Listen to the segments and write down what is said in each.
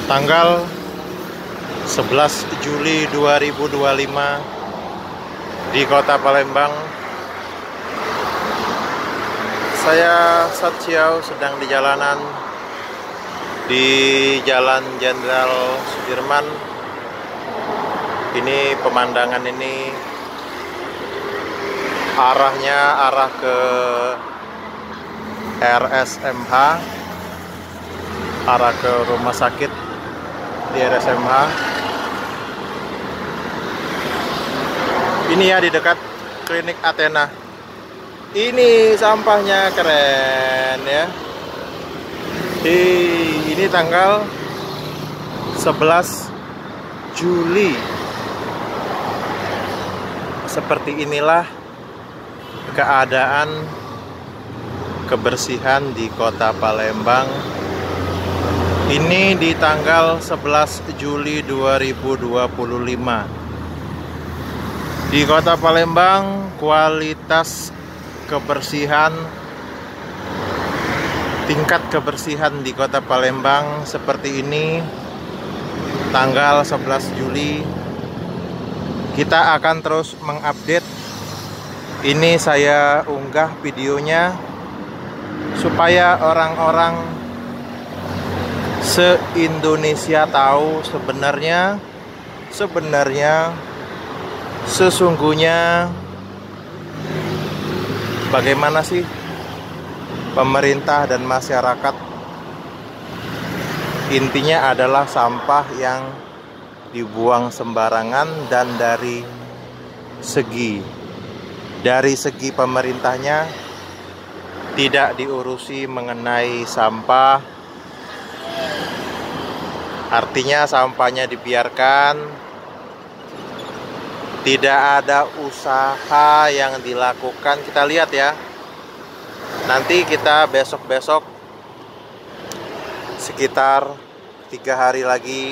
Tanggal 11 Juli 2025 di Kota Palembang. Saya Satsiau sedang di jalanan di Jalan Jenderal Sudirman. Ini pemandangan ini arahnya arah ke RSMH, arah ke rumah sakit di RSMH. Ini ya di dekat klinik Athena. Ini sampahnya keren ya. Ini tanggal 11 Juli. Seperti inilah keadaan kebersihan di Kota Palembang. Ini di tanggal 11 Juli 2025. Di Kota Palembang, kualitas kebersihan, tingkat kebersihan di Kota Palembang seperti ini. Tanggal 11 Juli kita akan terus mengupdate. Ini saya unggah videonya supaya orang-orang se-Indonesia tahu sesungguhnya bagaimana sih pemerintah dan masyarakat. Intinya adalah sampah yang dibuang sembarangan, dan dari segi pemerintahnya tidak diurusi mengenai sampah. Artinya sampahnya dibiarkan, tidak ada usaha yang dilakukan. Kita lihat ya, nanti kita besok-besok sekitar 3 hari lagi,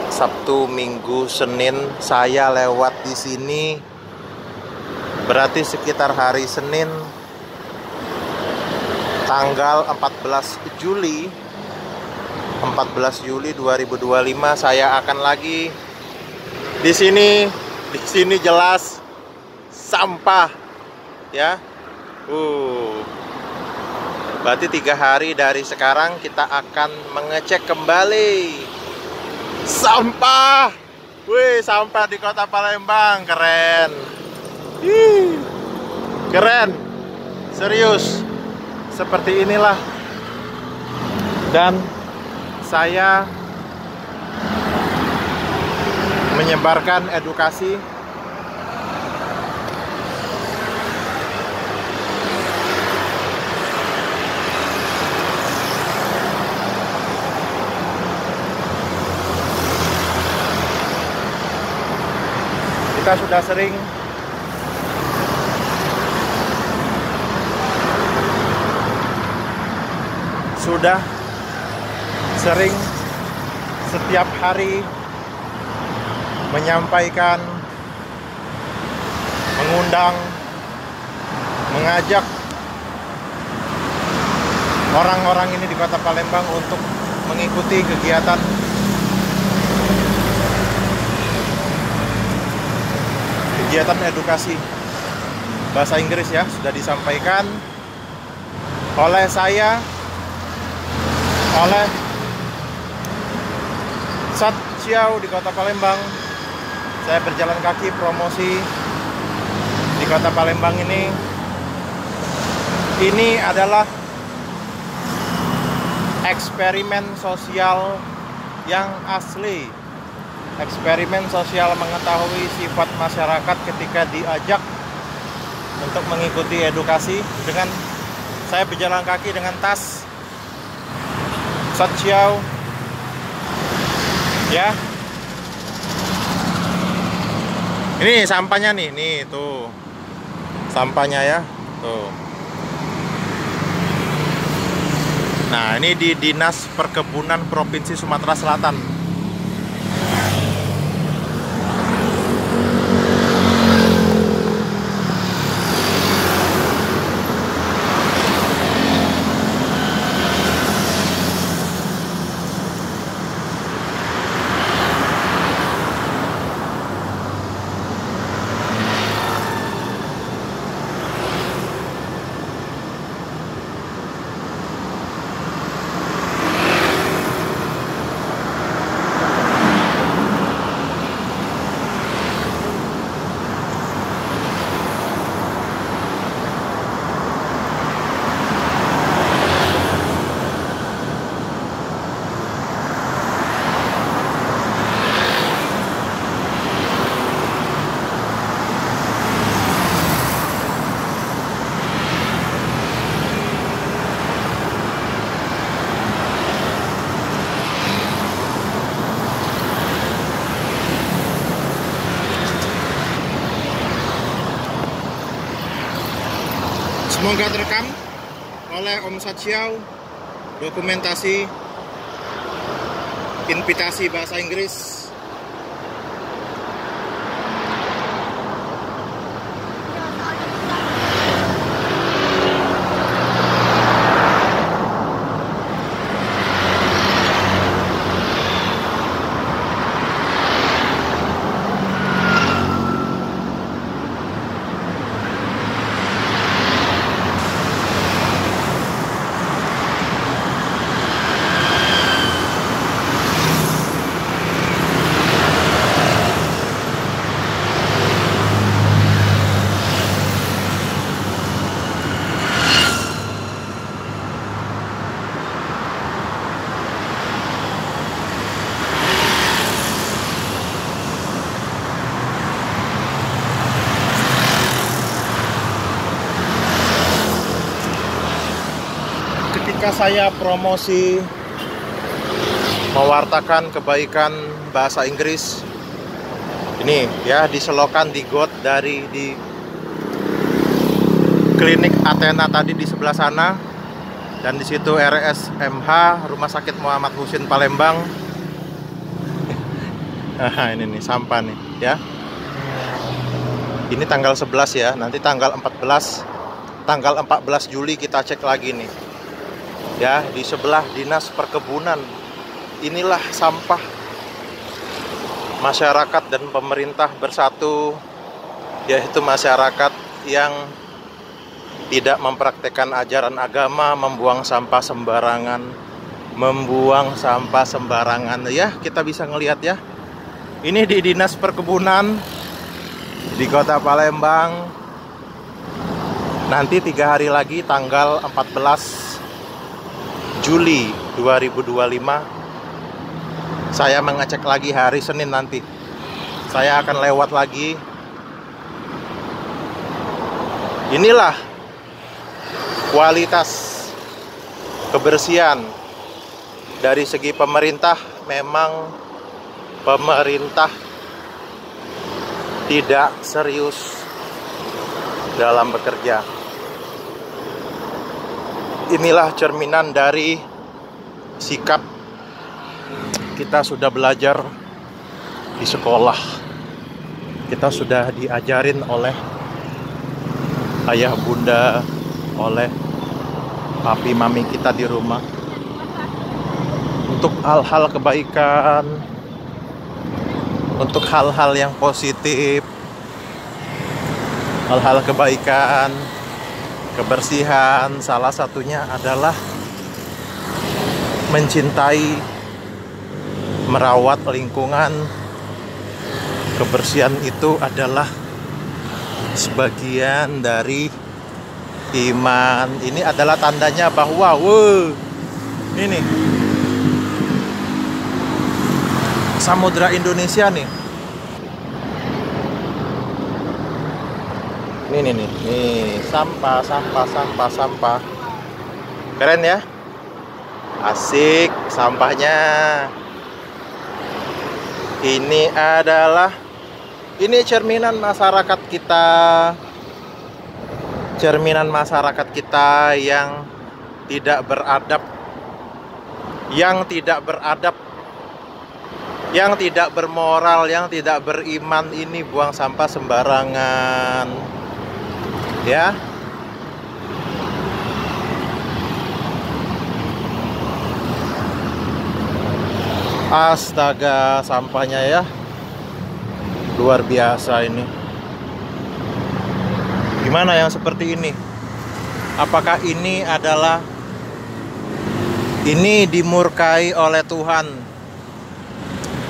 Sabtu, Minggu, Senin, saya lewat di sini. Berarti sekitar hari Senin tanggal 14 Juli 2025 saya akan lagi di sini. Di sini jelas sampah ya. Berarti 3 hari dari sekarang kita akan mengecek kembali sampah. Wih, sampah di Kota Palembang keren. Keren. Serius. Seperti inilah. Dan saya menyebarkan edukasi kita sudah sering setiap hari menyampaikan, mengundang, mengajak orang-orang ini di Kota Palembang untuk mengikuti kegiatan edukasi bahasa Inggris ya. Sudah disampaikan oleh saya, oleh Satsiau di Kota Palembang. Saya berjalan kaki promosi di Kota Palembang ini. Ini adalah eksperimen sosial yang asli. Eksperimen sosial mengetahui sifat masyarakat ketika diajak untuk mengikuti edukasi. Dengan saya berjalan kaki dengan tas Satsiau ya. Ini sampahnya nih tuh sampahnya ya tuh. Nah, ini di Dinas Perkebunan Provinsi Sumatera Selatan. Semoga terekam oleh Om Satsiao, dokumentasi invitasi bahasa Inggris. Ketika saya promosi mewartakan kebaikan bahasa Inggris, ini ya di selokan di got dari di klinik Athena tadi di sebelah sana, dan di situ RSMH Rumah Sakit Muhammad Husin Palembang. Nah, ini nih sampah nih ya. Ini tanggal 11 ya, nanti tanggal 14 Juli kita cek lagi nih. Ya, di sebelah Dinas Perkebunan. Inilah sampah. Masyarakat dan pemerintah bersatu, yaitu masyarakat yang tidak mempraktekkan ajaran agama, membuang sampah sembarangan, ya. Kita bisa ngelihat ya. Ini di Dinas Perkebunan di Kota Palembang. Nanti 3 hari lagi tanggal 14 Juli 2025 saya mengecek lagi hari Senin nanti. Saya akan lewat lagi. Inilah kualitas kebersihan dari segi pemerintah. Memang pemerintah tidak serius dalam bekerja. Inilah cerminan dari sikap kita sudah belajar di sekolah. Kita sudah diajarin oleh ayah bunda, oleh papi mami kita di rumah, untuk hal-hal kebaikan, untuk hal-hal yang positif, hal-hal kebaikan, kebersihan. Salah satunya adalah mencintai, merawat lingkungan. Kebersihan itu adalah sebagian dari iman. Ini adalah tandanya bahwa ini Samudra Indonesia nih. Nih sampah. Keren ya, asik sampahnya. Ini cerminan masyarakat kita yang tidak beradab, yang tidak bermoral, yang tidak beriman. Ini buang sampah sembarangan ya. Astaga, sampahnya ya luar biasa ini. Gimana yang seperti ini? Apakah ini dimurkai oleh Tuhan?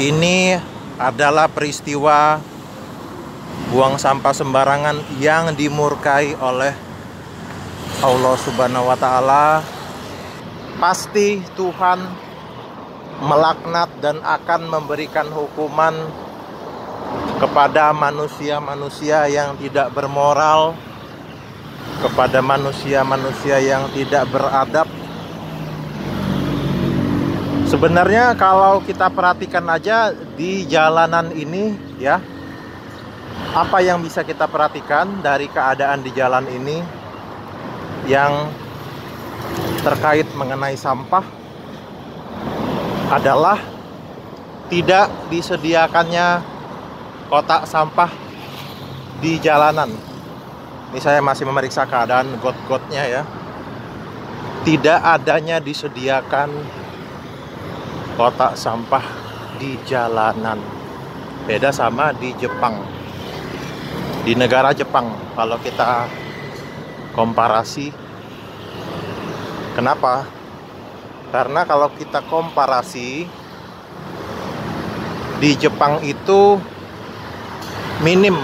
Ini adalah peristiwa buang sampah sembarangan yang dimurkai oleh Allah Subhanahu wa Ta'ala. Pasti Tuhan melaknat dan akan memberikan hukuman kepada manusia-manusia yang tidak bermoral, kepada manusia-manusia yang tidak beradab. Sebenarnya kalau kita perhatikan aja di jalanan ini ya, apa yang bisa kita perhatikan dari keadaan di jalan ini? yang terkait mengenai sampah adalah tidak disediakannya kotak sampah di jalanan. Ini saya masih memeriksa keadaan got-gotnya ya. Tidak adanya disediakan kotak sampah di jalanan. Beda sama di Jepang. Di negara Jepang, kalau kita komparasi. Kenapa? Karena kalau kita komparasi, di Jepang itu minim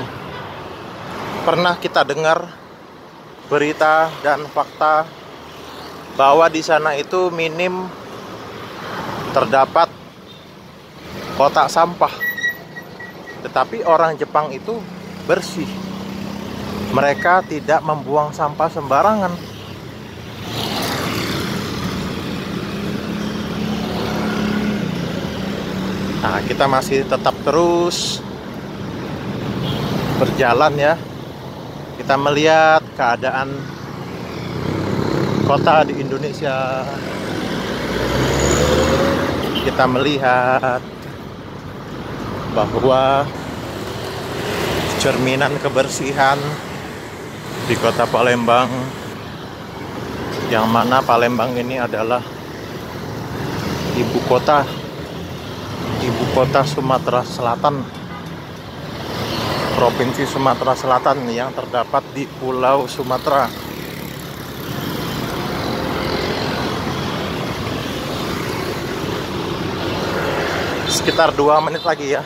pernah kita dengar berita dan fakta bahwa di sana itu minim terdapat kotak sampah. Tetapi orang Jepang itu bersih. Mereka tidak membuang sampah sembarangan. Nah, kita masih tetap terus berjalan ya. Kita melihat keadaan kota di Indonesia. Kita melihat bahwa cerminan kebersihan di kota Palembang, yang mana Palembang ini adalah ibu kota Sumatera Selatan, Provinsi Sumatera Selatan yang terdapat di Pulau Sumatera. Sekitar 2 menit lagi ya.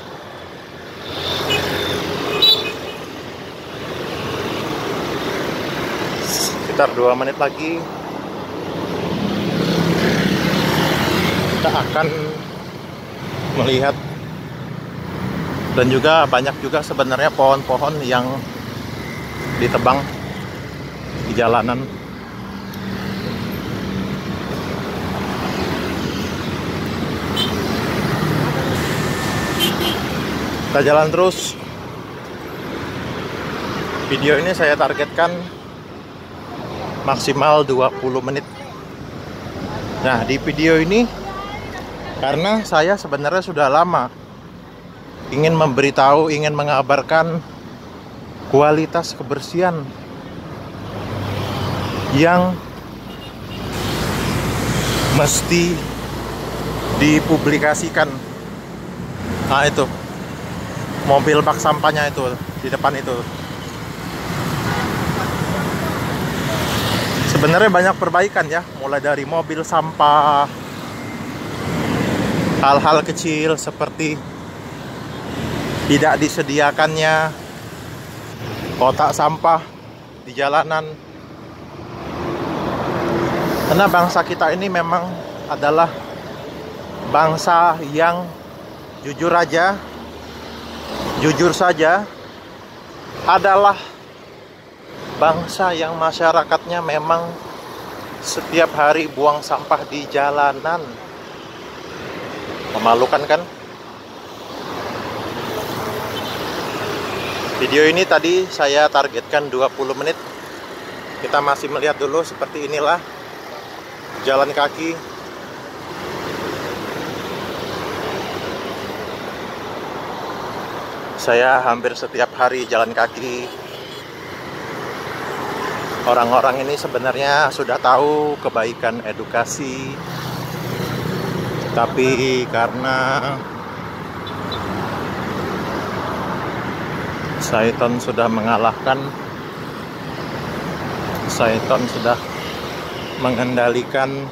Sekitar 2 menit lagi kita akan melihat, dan juga banyak juga sebenarnya pohon-pohon yang ditebang di jalanan. Kita jalan terus. Video ini saya targetkan maksimal 20 menit. Nah, di video ini, karena saya sebenarnya sudah lama ingin memberitahu, ingin mengabarkan kualitas kebersihan yang mesti dipublikasikan. Nah, itu mobil bak sampahnya itu di depan itu. Sebenarnya banyak perbaikan ya, mulai dari mobil sampah, hal-hal kecil seperti tidak disediakannya kotak sampah di jalanan. Karena bangsa kita ini memang adalah bangsa yang jujur saja adalah bangsa yang masyarakatnya memang setiap hari buang sampah di jalanan. Memalukan kan? Video ini tadi saya targetkan 20 menit. Kita masih melihat dulu seperti inilah jalan kaki. Saya hampir setiap hari jalan kaki. Orang-orang ini sebenarnya sudah tahu kebaikan edukasi, tapi karena Syaitan sudah mengalahkan, Syaitan sudah mengendalikan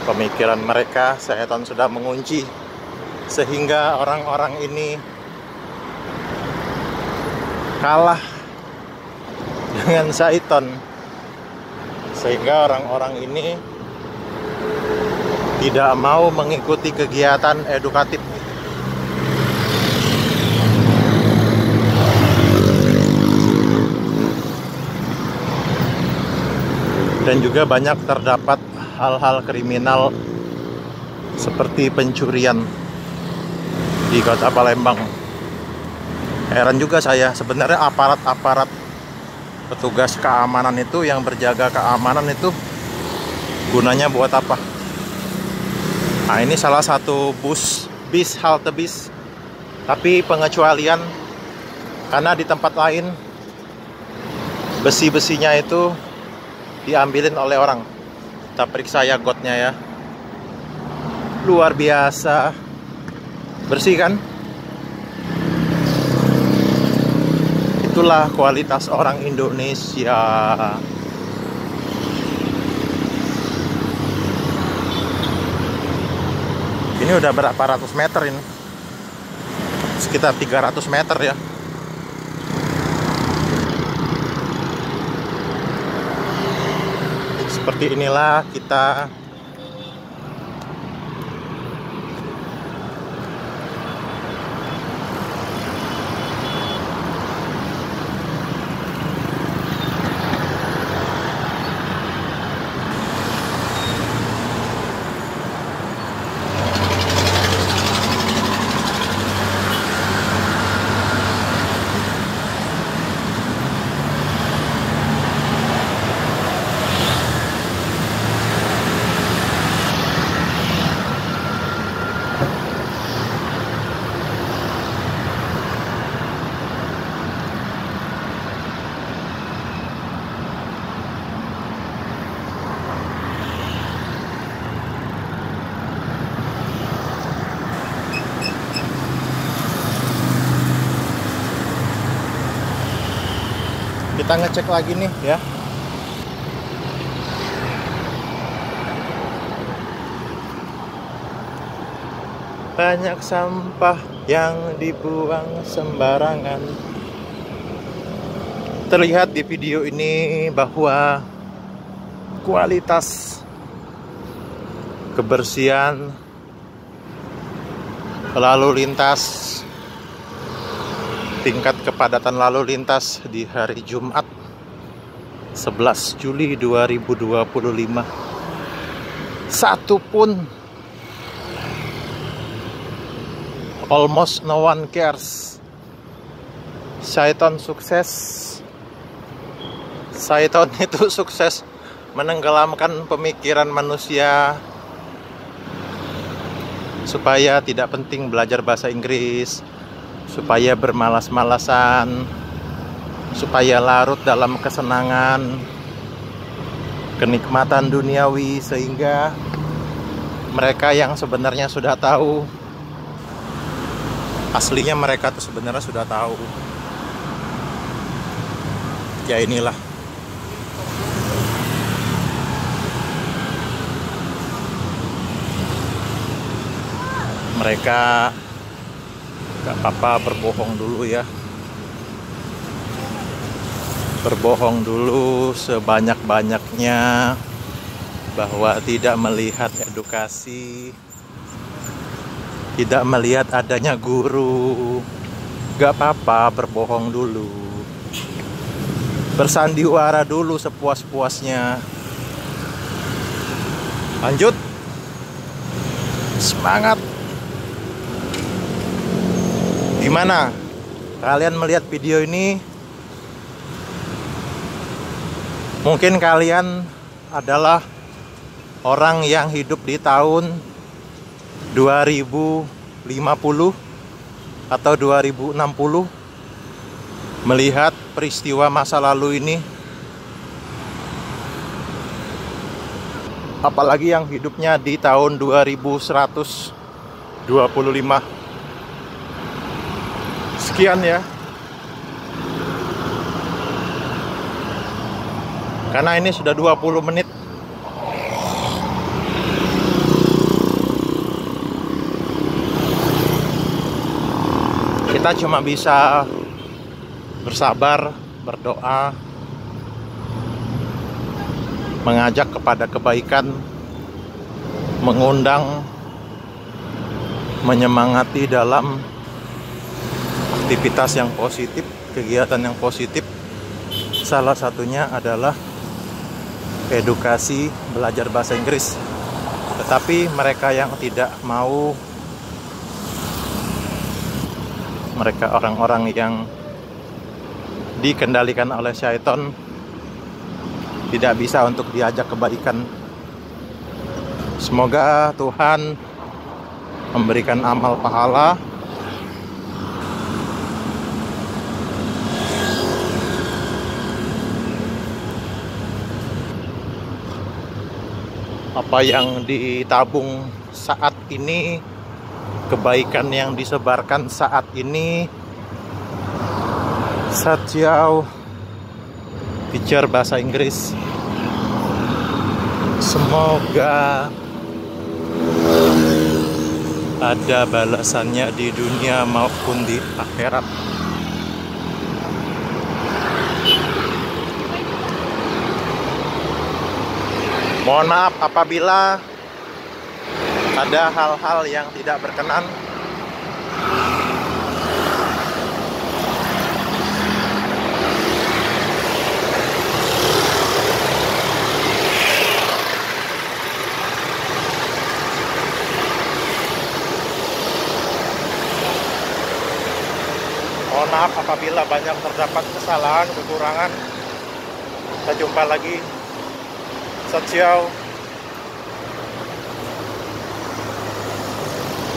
pemikiran mereka, Syaitan sudah mengunci, sehingga orang-orang ini kalah dengan Syaitan, sehingga orang-orang ini tidak mau mengikuti kegiatan edukatif. Dan juga banyak terdapat hal-hal kriminal seperti pencurian di kota Palembang. Heran juga saya, sebenarnya aparat-aparat Petugas keamanan itu yang berjaga keamanan itu gunanya buat apa? Nah, ini salah satu bis halte bis. Tapi pengecualian karena di tempat lain besi-besinya itu diambilin oleh orang. Kita periksa ya gotnya ya. Luar biasa. Bersih kan? Itulah kualitas orang Indonesia. Ini udah berapa ratus meter ini? Sekitar 300 meter ya. Seperti inilah kita ngecek lagi nih ya. Banyak sampah yang dibuang sembarangan. Terlihat di video ini bahwa kualitas kebersihan lalu lintas, tingkat kepadatan lalu lintas di hari Jumat 11 Juli 2025 satu pun, almost no one cares. Syaiton sukses. Syaiton itu sukses menenggelamkan pemikiran manusia supaya tidak penting belajar bahasa Inggris, supaya bermalas-malasan, supaya larut dalam kesenangan, kenikmatan duniawi, sehingga mereka yang sebenarnya sudah tahu, aslinya mereka tuh sebenarnya sudah tahu. Ya inilah. Mereka gak apa-apa berbohong dulu ya. Berbohong dulu sebanyak-banyaknya bahwa tidak melihat edukasi, tidak melihat adanya guru. Gak apa-apa berbohong dulu. Bersandiwara dulu sepuas-puasnya. Lanjut. Semangat. Gimana? Kalian melihat video ini? Mungkin kalian adalah orang yang hidup di tahun 2050 atau 2060, melihat peristiwa masa lalu ini. Apalagi yang hidupnya di tahun 2125. Sekian ya. Karena ini sudah 20 menit. Kita cuma bisa bersabar, berdoa, mengajak kepada kebaikan, mengundang, menyemangati dalam aktivitas yang positif, kegiatan yang positif. Salah satunya adalah edukasi, belajar bahasa Inggris. Tetapi mereka yang tidak mau, mereka orang-orang yang dikendalikan oleh syaitan, tidak bisa untuk diajak kebaikan. Semoga Tuhan memberikan amal pahala apa yang ditabung saat ini, kebaikan yang disebarkan saat ini. Sejauh teacher bahasa Inggris, semoga ada balasannya di dunia maupun di akhirat. Mohon maaf apabila ada hal-hal yang tidak berkenan. Mohon maaf apabila banyak terdapat kesalahan, kekurangan. Kita jumpa lagi. Sejauh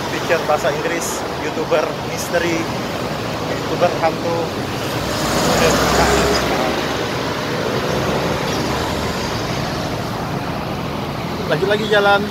teacher bahasa Inggris, YouTuber misteri, YouTuber hantu. Lagi jalan.